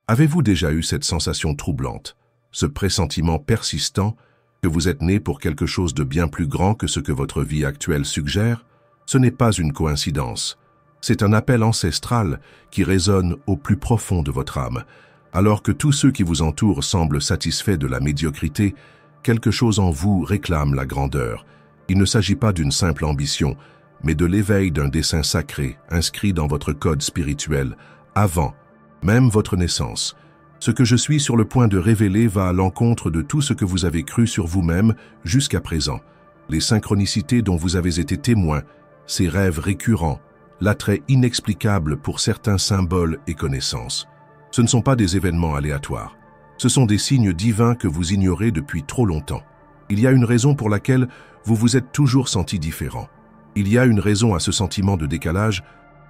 Avez-vous déjà eu cette sensation troublante, ce pressentiment persistant que vous êtes né pour quelque chose de bien plus grand que ce que votre vie actuelle suggère? Ce n'est pas une coïncidence. C'est un appel ancestral qui résonne au plus profond de votre âme. Alors que tous ceux qui vous entourent semblent satisfaits de la médiocrité, quelque chose en vous réclame la grandeur. Il ne s'agit pas d'une simple ambition, mais de l'éveil d'un dessein sacré inscrit dans votre code spirituel, avant même votre naissance. Ce que je suis sur le point de révéler va à l'encontre de tout ce que vous avez cru sur vous-même jusqu'à présent. Les synchronicités dont vous avez été témoin, ces rêves récurrents, l'attrait inexplicable pour certains symboles et connaissances. Ce ne sont pas des événements aléatoires. Ce sont des signes divins que vous ignorez depuis trop longtemps. Il y a une raison pour laquelle vous vous êtes toujours senti différent. Il y a une raison à ce sentiment de décalage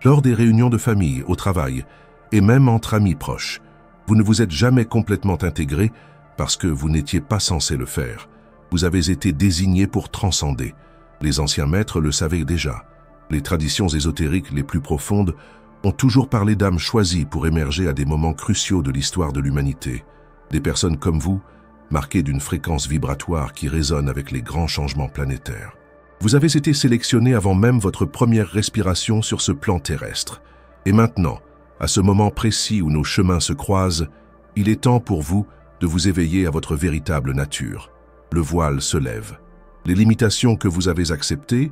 lors des réunions de famille, au travail, et même entre amis proches. Vous ne vous êtes jamais complètement intégré parce que vous n'étiez pas censé le faire. Vous avez été désigné pour transcender. Les anciens maîtres le savaient déjà. Les traditions ésotériques les plus profondes ont toujours parlé d'âmes choisies pour émerger à des moments cruciaux de l'histoire de l'humanité. Des personnes comme vous, marquées d'une fréquence vibratoire qui résonne avec les grands changements planétaires. Vous avez été sélectionné avant même votre première respiration sur ce plan terrestre. Et maintenant, à ce moment précis où nos chemins se croisent, il est temps pour vous de vous éveiller à votre véritable nature. Le voile se lève. Les limitations que vous avez acceptées,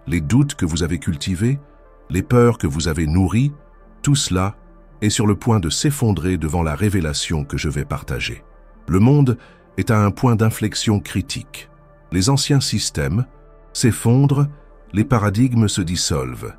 les doutes que vous avez cultivés, les peurs que vous avez nourries, tout cela est sur le point de s'effondrer devant la révélation que je vais partager. Le monde est à un point d'inflexion critique. Les anciens systèmes s'effondrent, les paradigmes se dissolvent.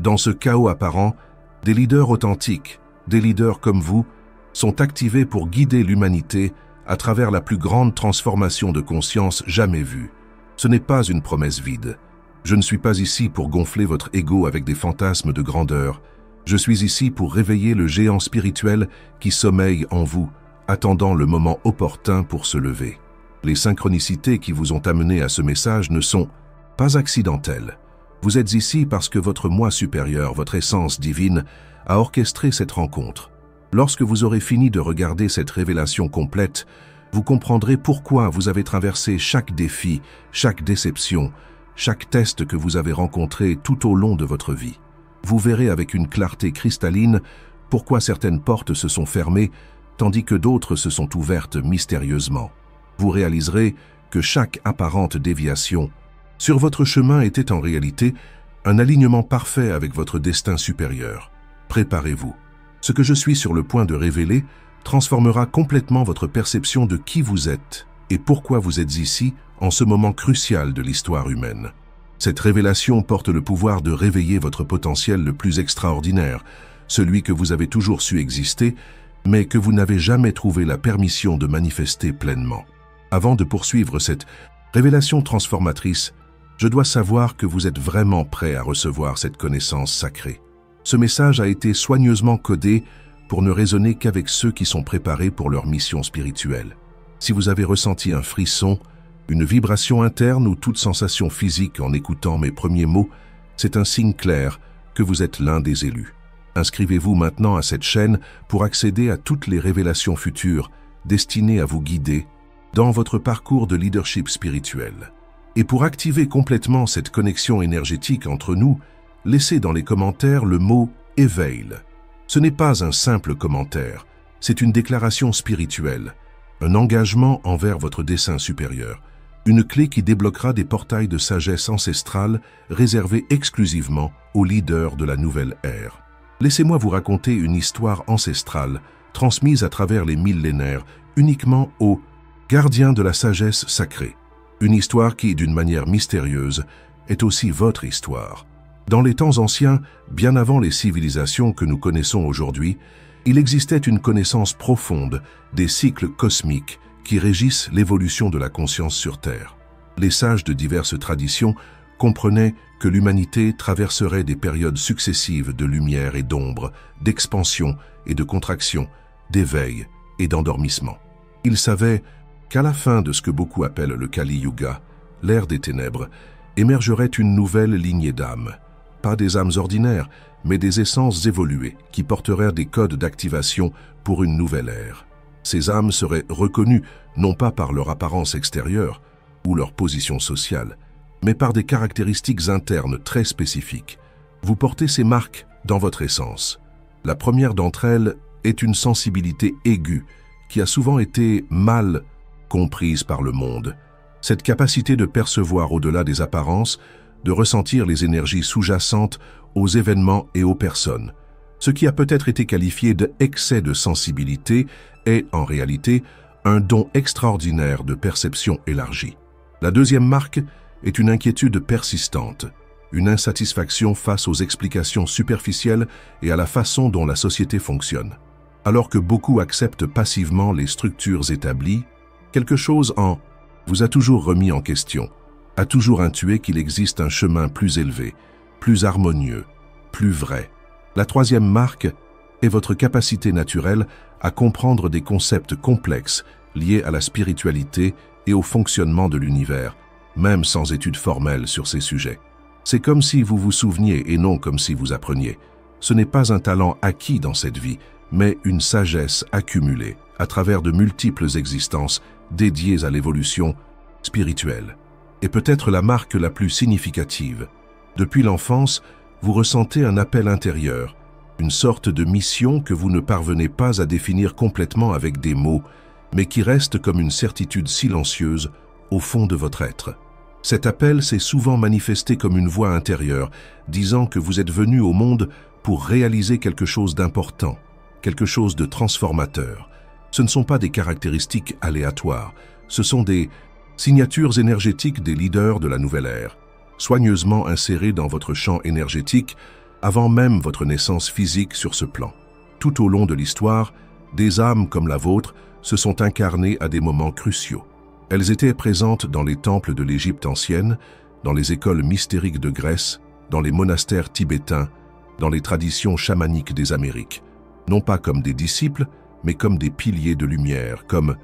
Dans ce chaos apparent, des leaders authentiques, des leaders comme vous, sont activés pour guider l'humanité à travers la plus grande transformation de conscience jamais vue. Ce n'est pas une promesse vide. Je ne suis pas ici pour gonfler votre ego avec des fantasmes de grandeur. Je suis ici pour réveiller le géant spirituel qui sommeille en vous, attendant le moment opportun pour se lever. Les synchronicités qui vous ont amené à ce message ne sont pas accidentelles. Vous êtes ici parce que votre moi supérieur, votre essence divine, a orchestré cette rencontre. Lorsque vous aurez fini de regarder cette révélation complète, vous comprendrez pourquoi vous avez traversé chaque défi, chaque déception, chaque test que vous avez rencontré tout au long de votre vie. Vous verrez avec une clarté cristalline pourquoi certaines portes se sont fermées, tandis que d'autres se sont ouvertes mystérieusement. Vous réaliserez que chaque apparente déviation sur votre chemin était en réalité un alignement parfait avec votre destin supérieur. Préparez-vous. Ce que je suis sur le point de révéler transformera complètement votre perception de qui vous êtes et pourquoi vous êtes ici en ce moment crucial de l'histoire humaine. Cette révélation porte le pouvoir de réveiller votre potentiel le plus extraordinaire, celui que vous avez toujours su exister, mais que vous n'avez jamais trouvé la permission de manifester pleinement. Avant de poursuivre cette révélation transformatrice, je dois savoir que vous êtes vraiment prêt à recevoir cette connaissance sacrée. Ce message a été soigneusement codé pour ne résonner qu'avec ceux qui sont préparés pour leur mission spirituelle. Si vous avez ressenti un frisson, une vibration interne ou toute sensation physique en écoutant mes premiers mots, c'est un signe clair que vous êtes l'un des élus. Inscrivez-vous maintenant à cette chaîne pour accéder à toutes les révélations futures destinées à vous guider dans votre parcours de leadership spirituel. Et pour activer complètement cette connexion énergétique entre nous, laissez dans les commentaires le mot « éveil ». Ce n'est pas un simple commentaire, c'est une déclaration spirituelle, un engagement envers votre dessein supérieur, une clé qui débloquera des portails de sagesse ancestrale réservés exclusivement aux leaders de la nouvelle ère. Laissez-moi vous raconter une histoire ancestrale, transmise à travers les millénaires, uniquement aux gardiens de la sagesse sacrée. Une histoire qui, d'une manière mystérieuse, est aussi votre histoire. Dans les temps anciens, bien avant les civilisations que nous connaissons aujourd'hui, il existait une connaissance profonde des cycles cosmiques qui régissent l'évolution de la conscience sur Terre. Les sages de diverses traditions comprenaient que l'humanité traverserait des périodes successives de lumière et d'ombre, d'expansion et de contraction, d'éveil et d'endormissement. Ils savaient qu'à la fin de ce que beaucoup appellent le Kali Yuga, l'ère des ténèbres, émergerait une nouvelle lignée d'âmes, pas des âmes ordinaires, mais des essences évoluées qui porteraient des codes d'activation pour une nouvelle ère. Ces âmes seraient reconnues non pas par leur apparence extérieure ou leur position sociale, mais par des caractéristiques internes très spécifiques. Vous portez ces marques dans votre essence. La première d'entre elles est une sensibilité aiguë qui a souvent été mal comprise par le monde. Cette capacité de percevoir au-delà des apparences, de ressentir les énergies sous-jacentes aux événements et aux personnes. Ce qui a peut-être été qualifié d'excès de sensibilité est, en réalité, un don extraordinaire de perception élargie. La deuxième marque est une inquiétude persistante, une insatisfaction face aux explications superficielles et à la façon dont la société fonctionne. Alors que beaucoup acceptent passivement les structures établies, quelque chose en vous a toujours remis en question, a toujours intué qu'il existe un chemin plus élevé, plus harmonieux, plus vrai. La troisième marque est votre capacité naturelle à comprendre des concepts complexes liés à la spiritualité et au fonctionnement de l'univers, même sans études formelles sur ces sujets. C'est comme si vous vous souveniez et non comme si vous appreniez. Ce n'est pas un talent acquis dans cette vie, mais une sagesse accumulée à travers de multiples existences dédiées à l'évolution spirituelle. Et peut-être la marque la plus significative. Depuis l'enfance, vous ressentez un appel intérieur, une sorte de mission que vous ne parvenez pas à définir complètement avec des mots, mais qui reste comme une certitude silencieuse au fond de votre être. Cet appel s'est souvent manifesté comme une voix intérieure, disant que vous êtes venu au monde pour réaliser quelque chose d'important, quelque chose de transformateur. Ce ne sont pas des caractéristiques aléatoires, ce sont des signatures énergétiques des leaders de la nouvelle ère, soigneusement insérées dans votre champ énergétique avant même votre naissance physique sur ce plan. Tout au long de l'histoire, des âmes comme la vôtre se sont incarnées à des moments cruciaux. Elles étaient présentes dans les temples de l'Égypte ancienne, dans les écoles mystériques de Grèce, dans les monastères tibétains, dans les traditions chamaniques des Amériques. Non pas comme des disciples, mais comme des piliers de lumière, comme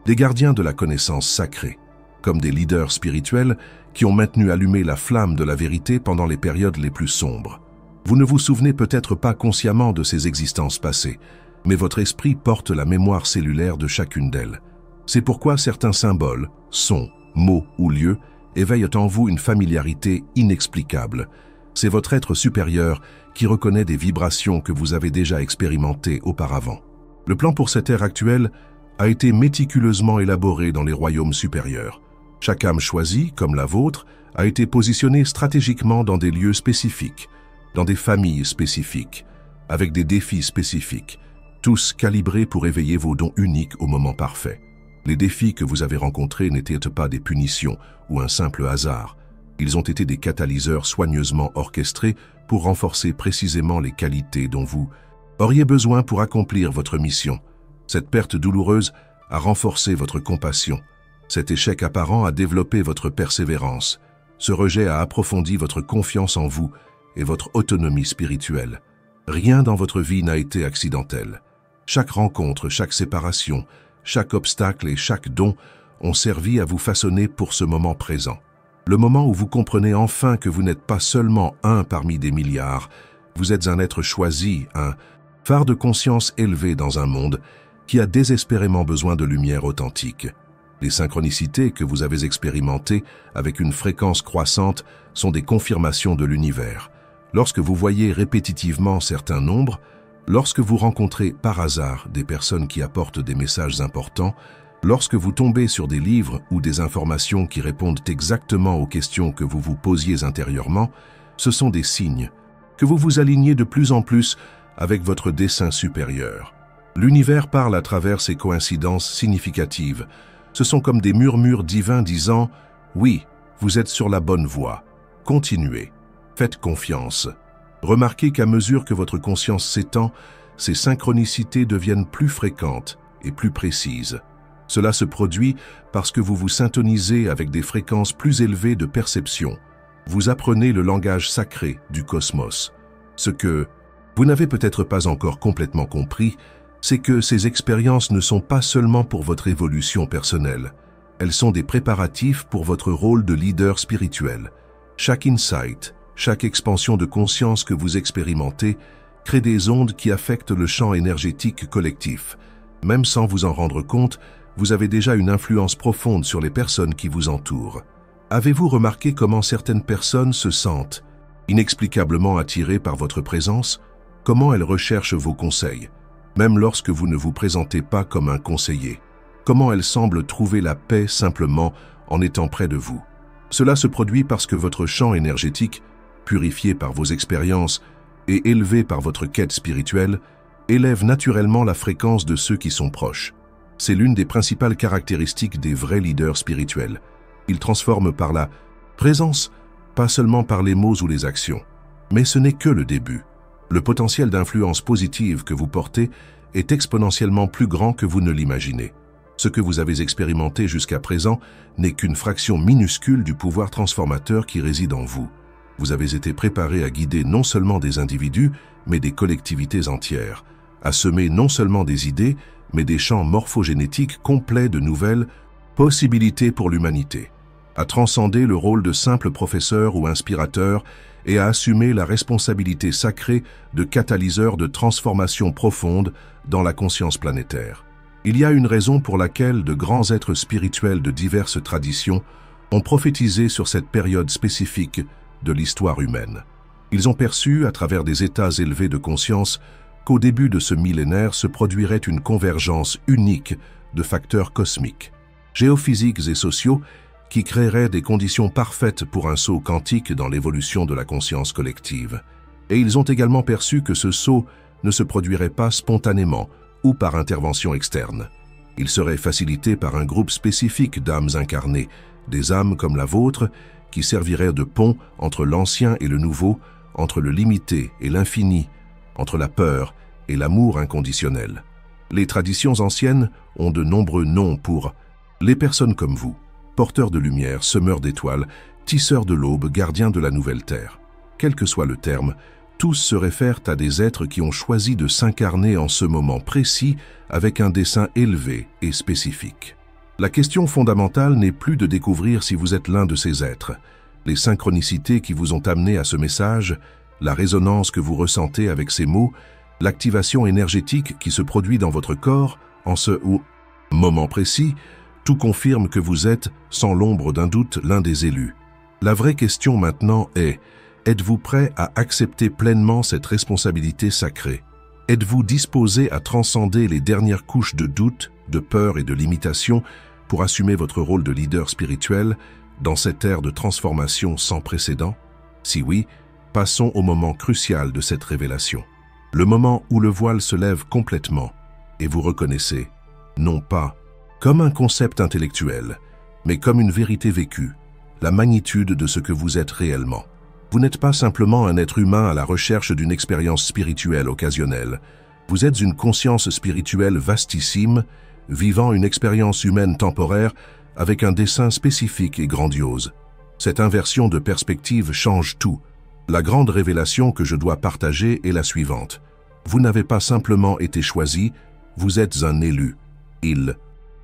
des gardiens de la connaissance sacrée, comme des leaders spirituels qui ont maintenu allumée la flamme de la vérité pendant les périodes les plus sombres. Vous ne vous souvenez peut-être pas consciemment de ces existences passées, mais votre esprit porte la mémoire cellulaire de chacune d'elles. C'est pourquoi certains symboles, sons, mots ou lieux éveillent en vous une familiarité inexplicable. C'est votre être supérieur qui reconnaît des vibrations que vous avez déjà expérimentées auparavant. Le plan pour cette ère actuelle a été méticuleusement élaboré dans les royaumes supérieurs. Chaque âme choisie, comme la vôtre, a été positionnée stratégiquement dans des lieux spécifiques, dans des familles spécifiques, avec des défis spécifiques, tous calibrés pour éveiller vos dons uniques au moment parfait. Les défis que vous avez rencontrés n'étaient pas des punitions ou un simple hasard. Ils ont été des catalyseurs soigneusement orchestrés pour renforcer précisément les qualités dont vous auriez besoin pour accomplir votre mission. Cette perte douloureuse a renforcé votre compassion. Cet échec apparent a développé votre persévérance. Ce rejet a approfondi votre confiance en vous et votre autonomie spirituelle. Rien dans votre vie n'a été accidentel. Chaque rencontre, chaque séparation, chaque obstacle et chaque don ont servi à vous façonner pour ce moment présent. Le moment où vous comprenez enfin que vous n'êtes pas seulement un parmi des milliards, vous êtes un être choisi, un phare de conscience élevé dans un monde qui a désespérément besoin de lumière authentique. Les synchronicités que vous avez expérimentées avec une fréquence croissante sont des confirmations de l'univers. Lorsque vous voyez répétitivement certains nombres, lorsque vous rencontrez par hasard des personnes qui apportent des messages importants, lorsque vous tombez sur des livres ou des informations qui répondent exactement aux questions que vous vous posiez intérieurement, ce sont des signes que vous vous alignez de plus en plus avec votre dessein supérieur. L'univers parle à travers ces coïncidences significatives. Ce sont comme des murmures divins disant « Oui, vous êtes sur la bonne voie. Continuez. Faites confiance. » Remarquez qu'à mesure que votre conscience s'étend, ces synchronicités deviennent plus fréquentes et plus précises. Cela se produit parce que vous vous syntonisez avec des fréquences plus élevées de perception. Vous apprenez le langage sacré du cosmos. Ce que vous n'avez peut-être pas encore complètement compris, c'est que ces expériences ne sont pas seulement pour votre évolution personnelle. Elles sont des préparatifs pour votre rôle de leader spirituel. Chaque insight, Chaque expansion de conscience que vous expérimentez crée des ondes qui affectent le champ énergétique collectif. Même sans vous en rendre compte, vous avez déjà une influence profonde sur les personnes qui vous entourent. Avez-vous remarqué comment certaines personnes se sentent inexplicablement attirées par votre présence? Comment elles recherchent vos conseils, même lorsque vous ne vous présentez pas comme un conseiller? Comment elles semblent trouver la paix simplement en étant près de vous? Cela se produit parce que votre champ énergétique, purifié par vos expériences et élevé par votre quête spirituelle, élève naturellement la fréquence de ceux qui sont proches. C'est l'une des principales caractéristiques des vrais leaders spirituels. Ils transforment par la présence, pas seulement par les mots ou les actions. Mais ce n'est que le début. Le potentiel d'influence positive que vous portez est exponentiellement plus grand que vous ne l'imaginez. Ce que vous avez expérimenté jusqu'à présent n'est qu'une fraction minuscule du pouvoir transformateur qui réside en vous. Vous avez été préparé à guider non seulement des individus, mais des collectivités entières, à semer non seulement des idées, mais des champs morphogénétiques complets de nouvelles possibilités pour l'humanité, à transcender le rôle de simple professeur ou inspirateur et à assumer la responsabilité sacrée de catalyseur de transformation profonde dans la conscience planétaire. Il y a une raison pour laquelle de grands êtres spirituels de diverses traditions ont prophétisé sur cette période spécifique de l'histoire humaine. Ils ont perçu, à travers des états élevés de conscience, qu'au début de ce millénaire se produirait une convergence unique de facteurs cosmiques, géophysiques et sociaux qui créeraient des conditions parfaites pour un saut quantique dans l'évolution de la conscience collective. Et ils ont également perçu que ce saut ne se produirait pas spontanément ou par intervention externe. Il serait facilité par un groupe spécifique d'âmes incarnées, des âmes comme la vôtre, qui serviraient de pont entre l'ancien et le nouveau, entre le limité et l'infini, entre la peur et l'amour inconditionnel. Les traditions anciennes ont de nombreux noms pour les personnes comme vous, porteurs de lumière, semeurs d'étoiles, tisseurs de l'aube, gardiens de la nouvelle terre. Quel que soit le terme, tous se réfèrent à des êtres qui ont choisi de s'incarner en ce moment précis avec un dessein élevé et spécifique. La question fondamentale n'est plus de découvrir si vous êtes l'un de ces êtres. Les synchronicités qui vous ont amené à ce message, la résonance que vous ressentez avec ces mots, l'activation énergétique qui se produit dans votre corps en ce moment précis, tout confirme que vous êtes, sans l'ombre d'un doute, l'un des élus. La vraie question maintenant est: êtes-vous prêt à accepter pleinement cette responsabilité sacrée? Êtes-vous disposé à transcender les dernières couches de doute, de peur et de limitation pour assumer votre rôle de leader spirituel dans cette ère de transformation sans précédent? Si oui, passons au moment crucial de cette révélation. Le moment où le voile se lève complètement et vous reconnaissez, non pas comme un concept intellectuel, mais comme une vérité vécue, la magnitude de ce que vous êtes réellement. Vous n'êtes pas simplement un être humain à la recherche d'une expérience spirituelle occasionnelle. Vous êtes une conscience spirituelle vastissime, vivant une expérience humaine temporaire avec un dessein spécifique et grandiose. Cette inversion de perspective change tout. La grande révélation que je dois partager est la suivante. Vous n'avez pas simplement été choisi, vous êtes un élu. Il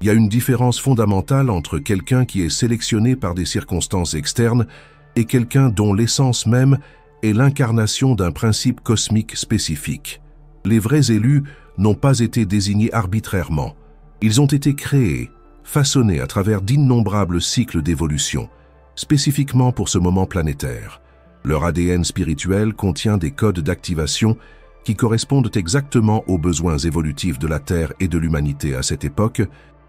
y a une différence fondamentale entre quelqu'un qui est sélectionné par des circonstances externes et quelqu'un dont l'essence même est l'incarnation d'un principe cosmique spécifique. Les vrais élus n'ont pas été désignés arbitrairement. Ils ont été créés, façonnés à travers d'innombrables cycles d'évolution, spécifiquement pour ce moment planétaire. Leur ADN spirituel contient des codes d'activation qui correspondent exactement aux besoins évolutifs de la Terre et de l'humanité à cette époque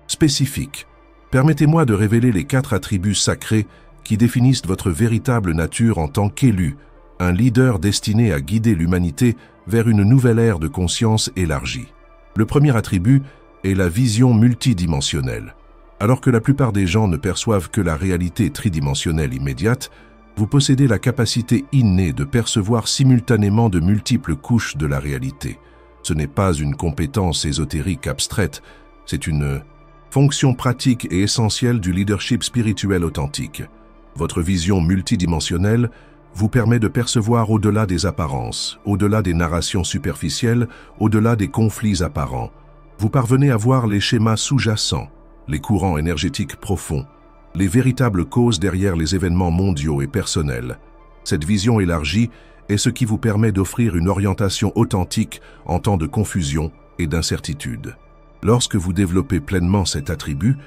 spécifique. Permettez-moi de révéler les 4 attributs sacrés qui définissent votre véritable nature en tant qu'élu, un leader destiné à guider l'humanité vers une nouvelle ère de conscience élargie. Le premier attribut est la vision multidimensionnelle. Alors que la plupart des gens ne perçoivent que la réalité tridimensionnelle immédiate, vous possédez la capacité innée de percevoir simultanément de multiples couches de la réalité. Ce n'est pas une compétence ésotérique abstraite, c'est une fonction pratique et essentielle du leadership spirituel authentique. Votre vision multidimensionnelle vous permet de percevoir au-delà des apparences, au-delà des narrations superficielles, au-delà des conflits apparents. Vous parvenez à voir les schémas sous-jacents, les courants énergétiques profonds, les véritables causes derrière les événements mondiaux et personnels. Cette vision élargie est ce qui vous permet d'offrir une orientation authentique en temps de confusion et d'incertitude. Lorsque vous développez pleinement cet attribut,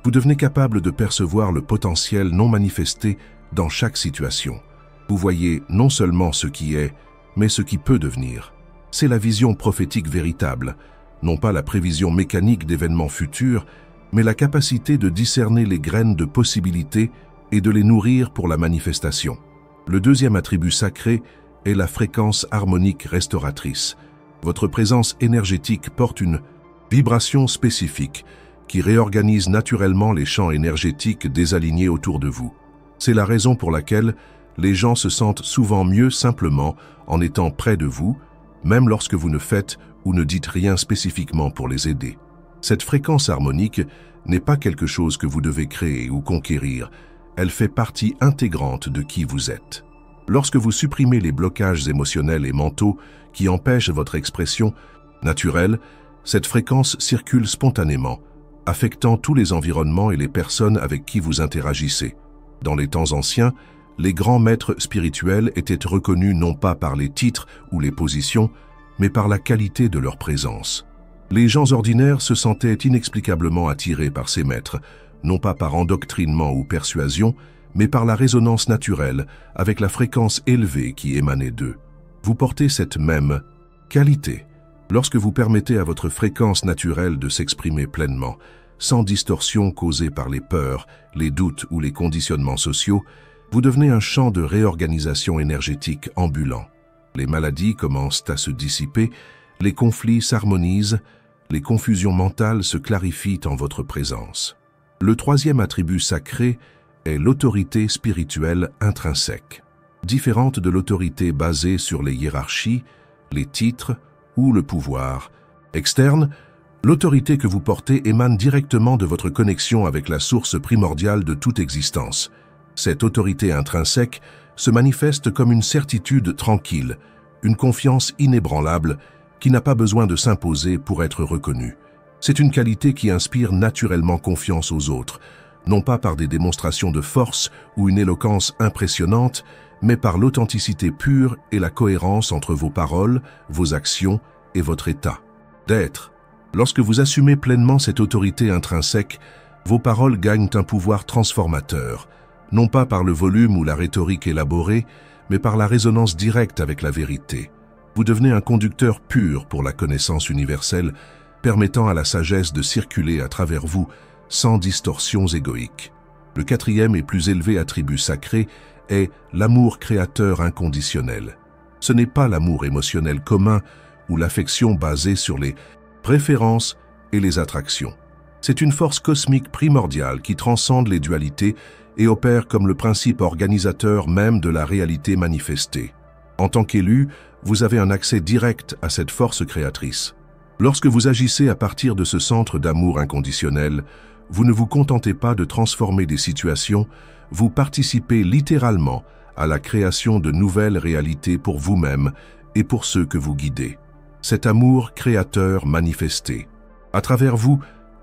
vous devenez capable de percevoir le potentiel non manifesté dans chaque situation. Vous voyez non seulement ce qui est, mais ce qui peut devenir. C'est la vision prophétique véritable, non pas la prévision mécanique d'événements futurs, mais la capacité de discerner les graines de possibilités et de les nourrir pour la manifestation. Le deuxième attribut sacré est la fréquence harmonique restauratrice. Votre présence énergétique porte une vibration spécifique qui réorganise naturellement les champs énergétiques désalignés autour de vous. C'est la raison pour laquelle les gens se sentent souvent mieux simplement en étant près de vous, même lorsque vous ne faites ou ne dites rien spécifiquement pour les aider. Cette fréquence harmonique n'est pas quelque chose que vous devez créer ou conquérir, elle fait partie intégrante de qui vous êtes. Lorsque vous supprimez les blocages émotionnels et mentaux qui empêchent votre expression naturelle, cette fréquence circule spontanément, affectant tous les environnements et les personnes avec qui vous interagissez. Dans les temps anciens, les grands maîtres spirituels étaient reconnus non pas par les titres ou les positions, mais par la qualité de leur présence. Les gens ordinaires se sentaient inexplicablement attirés par ces maîtres, non pas par endoctrinement ou persuasion, mais par la résonance naturelle avec la fréquence élevée qui émanait d'eux. Vous portez cette même qualité lorsque vous permettez à votre fréquence naturelle de s'exprimer pleinement, sans distorsion causée par les peurs, les doutes ou les conditionnements sociaux. Vous devenez un champ de réorganisation énergétique ambulant. Les maladies commencent à se dissiper, les conflits s'harmonisent, les confusions mentales se clarifient en votre présence. Le troisième attribut sacré est l'autorité spirituelle intrinsèque. Différente de l'autorité basée sur les hiérarchies, les titres ou le pouvoir externe, l'autorité que vous portez émane directement de votre connexion avec la source primordiale de toute existence. Cette autorité intrinsèque se manifeste comme une certitude tranquille, une confiance inébranlable qui n'a pas besoin de s'imposer pour être reconnue. C'est une qualité qui inspire naturellement confiance aux autres, non pas par des démonstrations de force ou une éloquence impressionnante, mais par l'authenticité pure et la cohérence entre vos paroles, vos actions et votre état d'être. Lorsque vous assumez pleinement cette autorité intrinsèque, vos paroles gagnent un pouvoir transformateur, non pas par le volume ou la rhétorique élaborée, mais par la résonance directe avec la vérité. Vous devenez un conducteur pur pour la connaissance universelle, permettant à la sagesse de circuler à travers vous sans distorsions égoïques. Le quatrième et plus élevé attribut sacré est l'amour créateur inconditionnel. Ce n'est pas l'amour émotionnel commun ou l'affection basée sur les préférences et les attractions. C'est une force cosmique primordiale qui transcende les dualités et opère comme le principe organisateur même de la réalité manifestée. En tant qu'élu, vous avez un accès direct à cette force créatrice. Lorsque vous agissez à partir de ce centre d'amour inconditionnel, vous ne vous contentez pas de transformer des situations, vous participez littéralement à la création de nouvelles réalités pour vous-même et pour ceux que vous guidez. Cet amour créateur manifesté, à travers vous,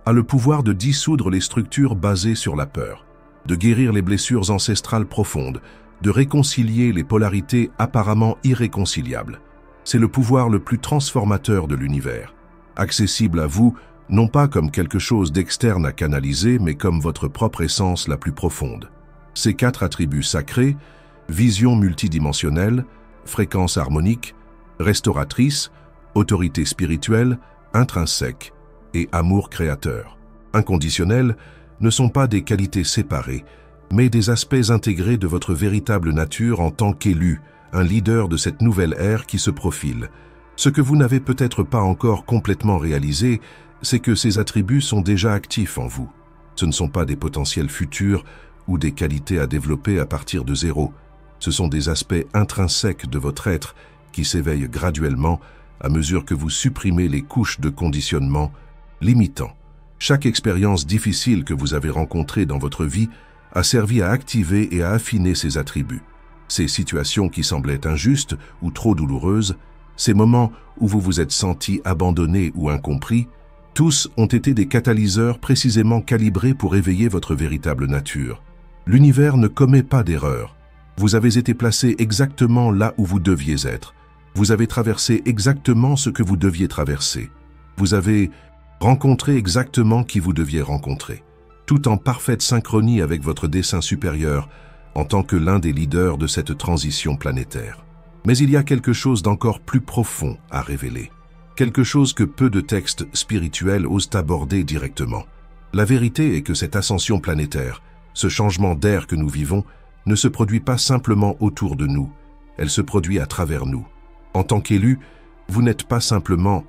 a le pouvoir de dissoudre les structures basées sur la peur, de guérir les blessures ancestrales profondes, de réconcilier les polarités apparemment irréconciliables. C'est le pouvoir le plus transformateur de l'univers, accessible à vous non pas comme quelque chose d'externe à canaliser, mais comme votre propre essence la plus profonde. Ces quatre attributs sacrés, vision multidimensionnelle, fréquence harmonique, restauratrice, autorité spirituelle, intrinsèque et amour créateur, inconditionnel, ne sont pas des qualités séparées, mais des aspects intégrés de votre véritable nature en tant qu'élu, un leader de cette nouvelle ère qui se profile. Ce que vous n'avez peut-être pas encore complètement réalisé, c'est que ces attributs sont déjà actifs en vous. Ce ne sont pas des potentiels futurs ou des qualités à développer à partir de zéro. Ce sont des aspects intrinsèques de votre être qui s'éveillent graduellement à mesure que vous supprimez les couches de conditionnement limitant. Chaque expérience difficile que vous avez rencontrée dans votre vie a servi à activer et à affiner ces attributs. Ces situations qui semblaient injustes ou trop douloureuses, ces moments où vous vous êtes senti abandonné ou incompris, tous ont été des catalyseurs précisément calibrés pour éveiller votre véritable nature. L'univers ne commet pas d'erreurs. Vous avez été placé exactement là où vous deviez être. Vous avez traversé exactement ce que vous deviez traverser. Vous avez rencontré exactement qui vous deviez rencontrer, tout en parfaite synchronie avec votre dessein supérieur en tant que l'un des leaders de cette transition planétaire. Mais il y a quelque chose d'encore plus profond à révéler. Quelque chose que peu de textes spirituels osent aborder directement. La vérité est que cette ascension planétaire, ce changement d'air que nous vivons, ne se produit pas simplement autour de nous, elle se produit à travers nous. En tant qu'élu, vous n'êtes pas simplement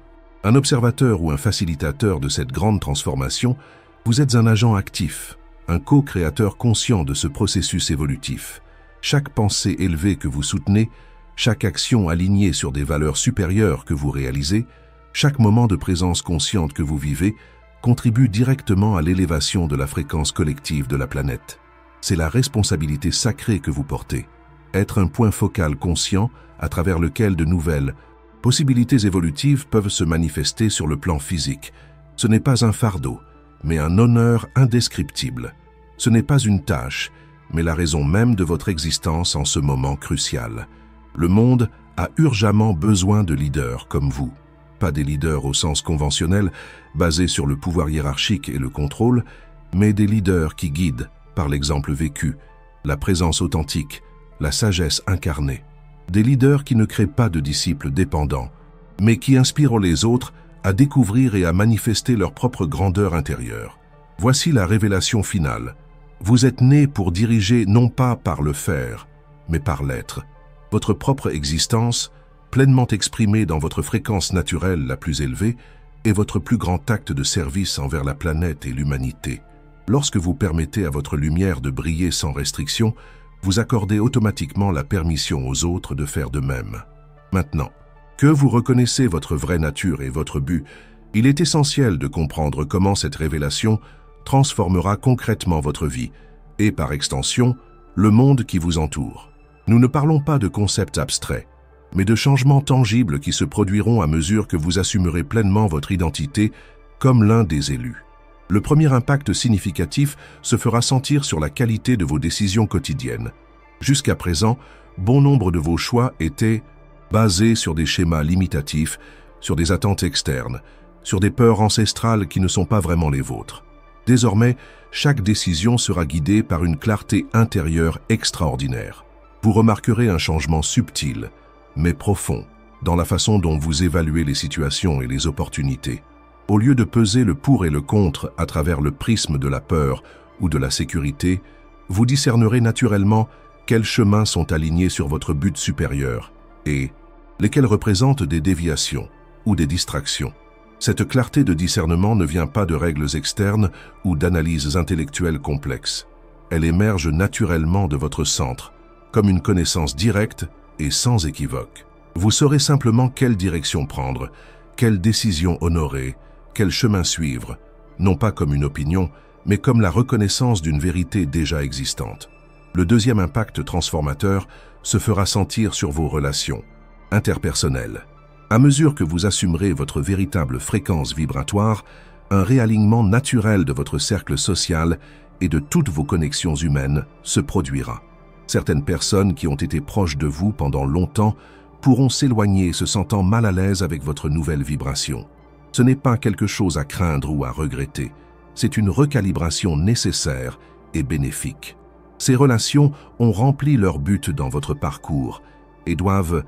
un observateur ou un facilitateur de cette grande transformation, vous êtes un agent actif, un co-créateur conscient de ce processus évolutif. Chaque pensée élevée que vous soutenez, chaque action alignée sur des valeurs supérieures que vous réalisez, chaque moment de présence consciente que vous vivez, contribue directement à l'élévation de la fréquence collective de la planète. C'est la responsabilité sacrée que vous portez. Être un point focal conscient à travers lequel de nouvelles possibilités évolutives peuvent se manifester sur le plan physique. Ce n'est pas un fardeau, mais un honneur indescriptible. Ce n'est pas une tâche, mais la raison même de votre existence en ce moment crucial. Le monde a urgemment besoin de leaders comme vous. Pas des leaders au sens conventionnel, basés sur le pouvoir hiérarchique et le contrôle, mais des leaders qui guident, par l'exemple vécu, la présence authentique, la sagesse incarnée. Des leaders qui ne créent pas de disciples dépendants, mais qui inspirent les autres à découvrir et à manifester leur propre grandeur intérieure. Voici la révélation finale. Vous êtes né pour diriger non pas par le faire, mais par l'être. Votre propre existence, pleinement exprimée dans votre fréquence naturelle la plus élevée, est votre plus grand acte de service envers la planète et l'humanité. Lorsque vous permettez à votre lumière de briller sans restriction, vous accordez automatiquement la permission aux autres de faire de même. Maintenant, que vous reconnaissez votre vraie nature et votre but, il est essentiel de comprendre comment cette révélation transformera concrètement votre vie et, par extension, le monde qui vous entoure. Nous ne parlons pas de concepts abstraits, mais de changements tangibles qui se produiront à mesure que vous assumerez pleinement votre identité comme l'un des élus. Le premier impact significatif se fera sentir sur la qualité de vos décisions quotidiennes. Jusqu'à présent, bon nombre de vos choix étaient basés sur des schémas limitatifs, sur des attentes externes, sur des peurs ancestrales qui ne sont pas vraiment les vôtres. Désormais, chaque décision sera guidée par une clarté intérieure extraordinaire. Vous remarquerez un changement subtil, mais profond, dans la façon dont vous évaluez les situations et les opportunités. Au lieu de peser le pour et le contre à travers le prisme de la peur ou de la sécurité, vous discernerez naturellement quels chemins sont alignés sur votre but supérieur et lesquels représentent des déviations ou des distractions. Cette clarté de discernement ne vient pas de règles externes ou d'analyses intellectuelles complexes. Elle émerge naturellement de votre centre, comme une connaissance directe et sans équivoque. Vous saurez simplement quelle direction prendre, quelle décision honorer, quel chemin suivre, non pas comme une opinion, mais comme la reconnaissance d'une vérité déjà existante. Le deuxième impact transformateur se fera sentir sur vos relations interpersonnelles. À mesure que vous assumerez votre véritable fréquence vibratoire, un réalignement naturel de votre cercle social et de toutes vos connexions humaines se produira. Certaines personnes qui ont été proches de vous pendant longtemps pourront s'éloigner se sentant mal à l'aise avec votre nouvelle vibration. Ce n'est pas quelque chose à craindre ou à regretter, c'est une recalibration nécessaire et bénéfique. Ces relations ont rempli leur but dans votre parcours et doivent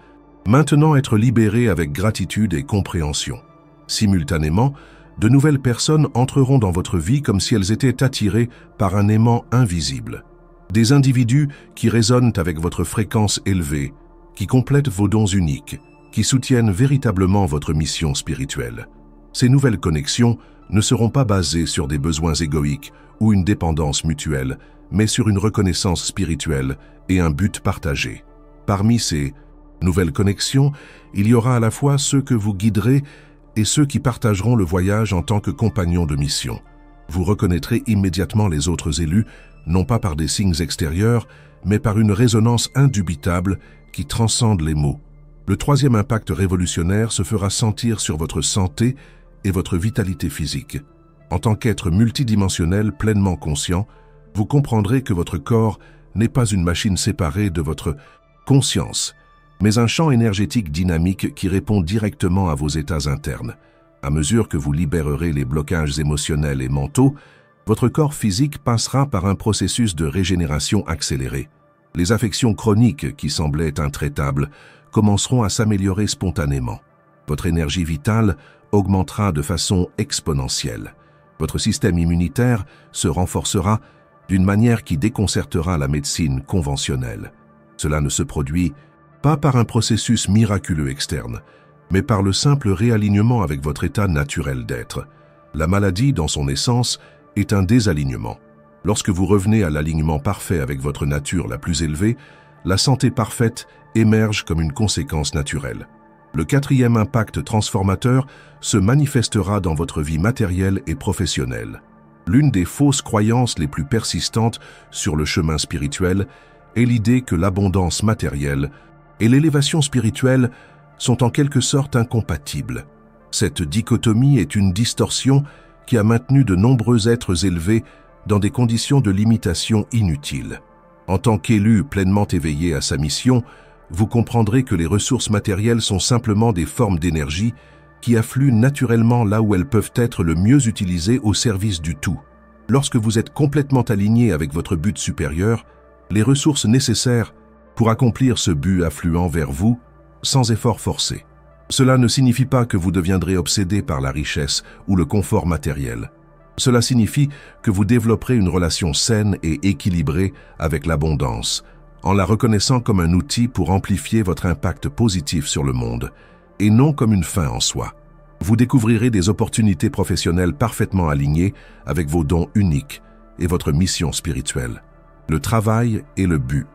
maintenant être libérées avec gratitude et compréhension. Simultanément, de nouvelles personnes entreront dans votre vie comme si elles étaient attirées par un aimant invisible. Des individus qui résonnent avec votre fréquence élevée, qui complètent vos dons uniques, qui soutiennent véritablement votre mission spirituelle. Ces nouvelles connexions ne seront pas basées sur des besoins égoïques ou une dépendance mutuelle, mais sur une reconnaissance spirituelle et un but partagé. Parmi ces nouvelles connexions, il y aura à la fois ceux que vous guiderez et ceux qui partageront le voyage en tant que compagnons de mission. Vous reconnaîtrez immédiatement les autres élus, non pas par des signes extérieurs, mais par une résonance indubitable qui transcende les mots. Le troisième impact révolutionnaire se fera sentir sur votre santé et votre vitalité physique. En tant qu'être multidimensionnel pleinement conscient, vous comprendrez que votre corps n'est pas une machine séparée de votre conscience, mais un champ énergétique dynamique qui répond directement à vos états internes. À mesure que vous libérerez les blocages émotionnels et mentaux, votre corps physique passera par un processus de régénération accéléré. Les affections chroniques qui semblaient intraitables commenceront à s'améliorer spontanément. Votre énergie vitale augmentera de façon exponentielle. Votre système immunitaire se renforcera d'une manière qui déconcertera la médecine conventionnelle. Cela ne se produit pas par un processus miraculeux externe, mais par le simple réalignement avec votre état naturel d'être. La maladie, dans son essence, est un désalignement. Lorsque vous revenez à l'alignement parfait avec votre nature la plus élevée, la santé parfaite émerge comme une conséquence naturelle. Le quatrième impact transformateur se manifestera dans votre vie matérielle et professionnelle. L'une des fausses croyances les plus persistantes sur le chemin spirituel est l'idée que l'abondance matérielle et l'élévation spirituelle sont en quelque sorte incompatibles. Cette dichotomie est une distorsion qui a maintenu de nombreux êtres élevés dans des conditions de limitation inutiles. En tant qu'élu pleinement éveillé à sa mission, vous comprendrez que les ressources matérielles sont simplement des formes d'énergie qui affluent naturellement là où elles peuvent être le mieux utilisées au service du tout. Lorsque vous êtes complètement aligné avec votre but supérieur, les ressources nécessaires pour accomplir ce but affluent vers vous sans effort forcé. Cela ne signifie pas que vous deviendrez obsédé par la richesse ou le confort matériel. Cela signifie que vous développerez une relation saine et équilibrée avec l'abondance, en la reconnaissant comme un outil pour amplifier votre impact positif sur le monde, et non comme une fin en soi. Vous découvrirez des opportunités professionnelles parfaitement alignées avec vos dons uniques et votre mission spirituelle. Le travail et le but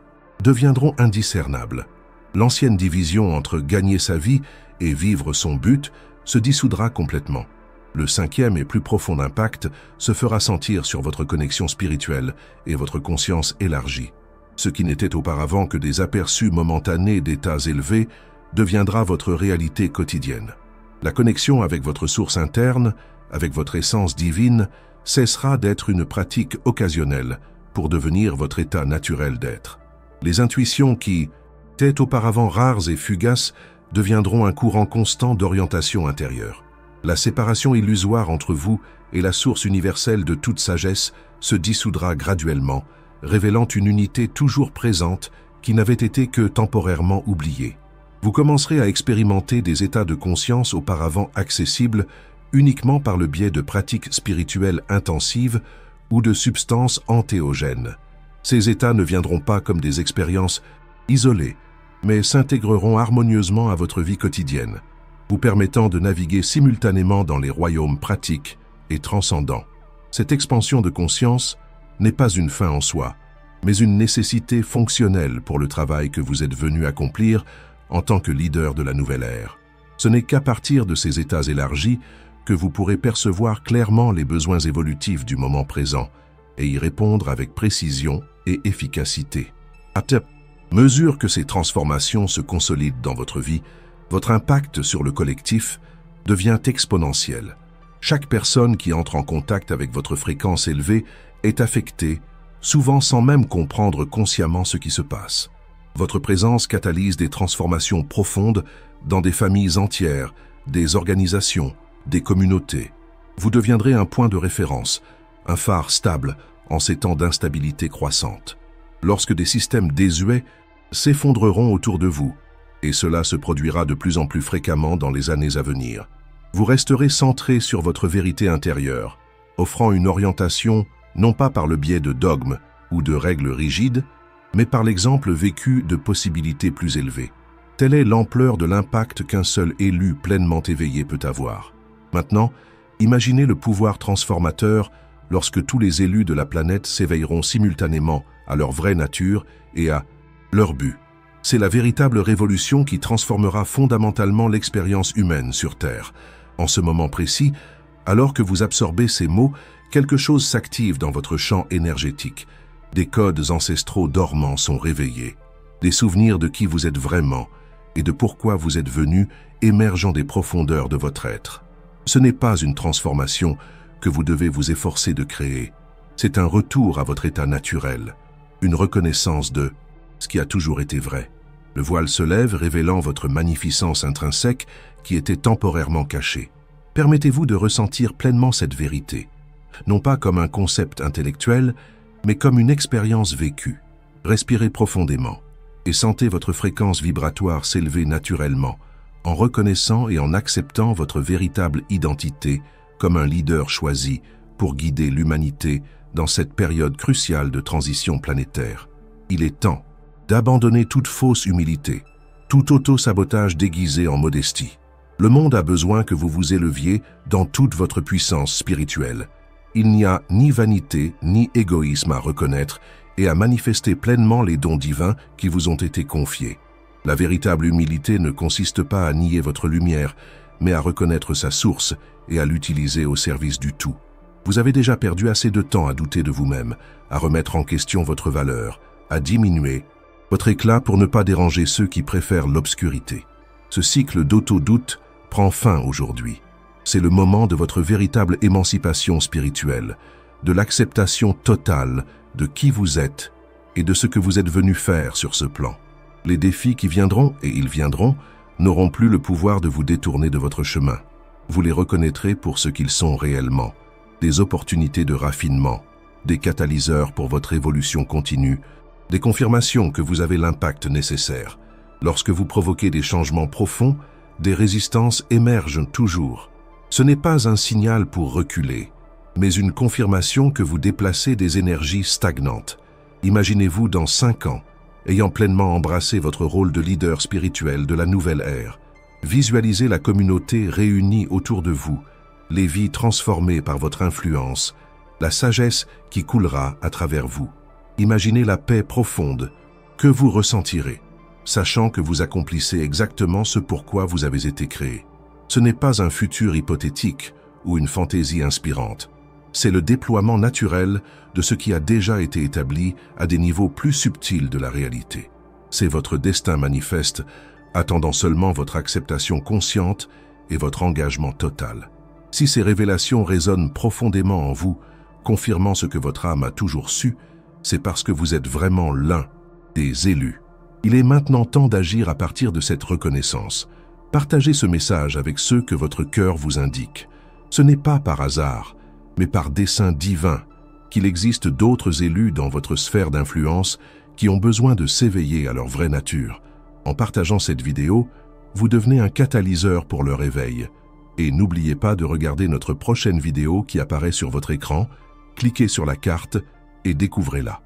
deviendront indiscernables. L'ancienne division entre gagner sa vie et vivre son but se dissoudra complètement. Le cinquième et plus profond impact se fera sentir sur votre connexion spirituelle et votre conscience élargie. Ce qui n'était auparavant que des aperçus momentanés d'états élevés deviendra votre réalité quotidienne. La connexion avec votre source interne, avec votre essence divine, cessera d'être une pratique occasionnelle pour devenir votre état naturel d'être. Les intuitions qui étaient auparavant rares et fugaces deviendront un courant constant d'orientation intérieure. La séparation illusoire entre vous et la source universelle de toute sagesse se dissoudra graduellement, révélant une unité toujours présente qui n'avait été que temporairement oubliée. Vous commencerez à expérimenter des états de conscience auparavant accessibles uniquement par le biais de pratiques spirituelles intensives ou de substances antéogènes. Ces états ne viendront pas comme des expériences isolées, mais s'intégreront harmonieusement à votre vie quotidienne, vous permettant de naviguer simultanément dans les royaumes pratiques et transcendants. Cette expansion de conscience n'est pas une fin en soi, mais une nécessité fonctionnelle pour le travail que vous êtes venu accomplir en tant que leader de la nouvelle ère. Ce n'est qu'à partir de ces états élargis que vous pourrez percevoir clairement les besoins évolutifs du moment présent et y répondre avec précision et efficacité. À mesure que ces transformations se consolident dans votre vie, votre impact sur le collectif devient exponentiel. Chaque personne qui entre en contact avec votre fréquence élevée est affectée, souvent sans même comprendre consciemment ce qui se passe. Votre présence catalyse des transformations profondes dans des familles entières, des organisations, des communautés. Vous deviendrez un point de référence, un phare stable en ces temps d'instabilité croissante. Lorsque des systèmes désuets s'effondreront autour de vous, et cela se produira de plus en plus fréquemment dans les années à venir, vous resterez centré sur votre vérité intérieure, offrant une orientation non pas par le biais de dogmes ou de règles rigides, mais par l'exemple vécu de possibilités plus élevées. Telle est l'ampleur de l'impact qu'un seul élu pleinement éveillé peut avoir. Maintenant, imaginez le pouvoir transformateur lorsque tous les élus de la planète s'éveilleront simultanément à leur vraie nature et à leur but. C'est la véritable révolution qui transformera fondamentalement l'expérience humaine sur Terre. En ce moment précis, alors que vous absorbez ces mots, quelque chose s'active dans votre champ énergétique. Des codes ancestraux dormants sont réveillés. Des souvenirs de qui vous êtes vraiment et de pourquoi vous êtes venu émergeant des profondeurs de votre être. Ce n'est pas une transformation que vous devez vous efforcer de créer. C'est un retour à votre état naturel. une reconnaissance de ce qui a toujours été vrai. Le voile se lève, révélant votre magnificence intrinsèque qui était temporairement cachée. Permettez-vous de ressentir pleinement cette vérité, non pas comme un concept intellectuel, mais comme une expérience vécue. Respirez profondément et sentez votre fréquence vibratoire s'élever naturellement, en reconnaissant et en acceptant votre véritable identité comme un leader choisi pour guider l'humanité dans cette période cruciale de transition planétaire. Il est temps d'abandonner toute fausse humilité, tout auto-sabotage déguisé en modestie. Le monde a besoin que vous vous éleviez dans toute votre puissance spirituelle. Il n'y a ni vanité ni égoïsme à reconnaître et à manifester pleinement les dons divins qui vous ont été confiés. La véritable humilité ne consiste pas à nier votre lumière, mais à reconnaître sa source et à l'utiliser au service du tout. Vous avez déjà perdu assez de temps à douter de vous-même, à remettre en question votre valeur, à diminuer votre éclat pour ne pas déranger ceux qui préfèrent l'obscurité. Ce cycle d'auto-doute prend fin aujourd'hui. C'est le moment de votre véritable émancipation spirituelle, de l'acceptation totale de qui vous êtes et de ce que vous êtes venu faire sur ce plan. Les défis qui viendront, et ils viendront, n'auront plus le pouvoir de vous détourner de votre chemin. Vous les reconnaîtrez pour ce qu'ils sont réellement, des opportunités de raffinement, des catalyseurs pour votre évolution continue, des confirmations que vous avez l'impact nécessaire. Lorsque vous provoquez des changements profonds, des résistances émergent toujours. Ce n'est pas un signal pour reculer, mais une confirmation que vous déplacez des énergies stagnantes. Imaginez-vous dans 5 ans, ayant pleinement embrassé votre rôle de leader spirituel de la nouvelle ère. Visualisez la communauté réunie autour de vous, les vies transformées par votre influence, la sagesse qui coulera à travers vous. Imaginez la paix profonde que vous ressentirez, sachant que vous accomplissez exactement ce pourquoi vous avez été créé. Ce n'est pas un futur hypothétique ou une fantaisie inspirante. C'est le déploiement naturel de ce qui a déjà été établi à des niveaux plus subtils de la réalité. C'est votre destin manifeste, attendant seulement votre acceptation consciente et votre engagement total. Si ces révélations résonnent profondément en vous, confirmant ce que votre âme a toujours su, c'est parce que vous êtes vraiment l'un des élus. Il est maintenant temps d'agir à partir de cette reconnaissance. Partagez ce message avec ceux que votre cœur vous indique. Ce n'est pas par hasard, mais par dessein divin, qu'il existe d'autres élus dans votre sphère d'influence qui ont besoin de s'éveiller à leur vraie nature. En partageant cette vidéo, vous devenez un catalyseur pour leur éveil. Et n'oubliez pas de regarder notre prochaine vidéo qui apparaît sur votre écran, cliquez sur la carte et découvrez-la.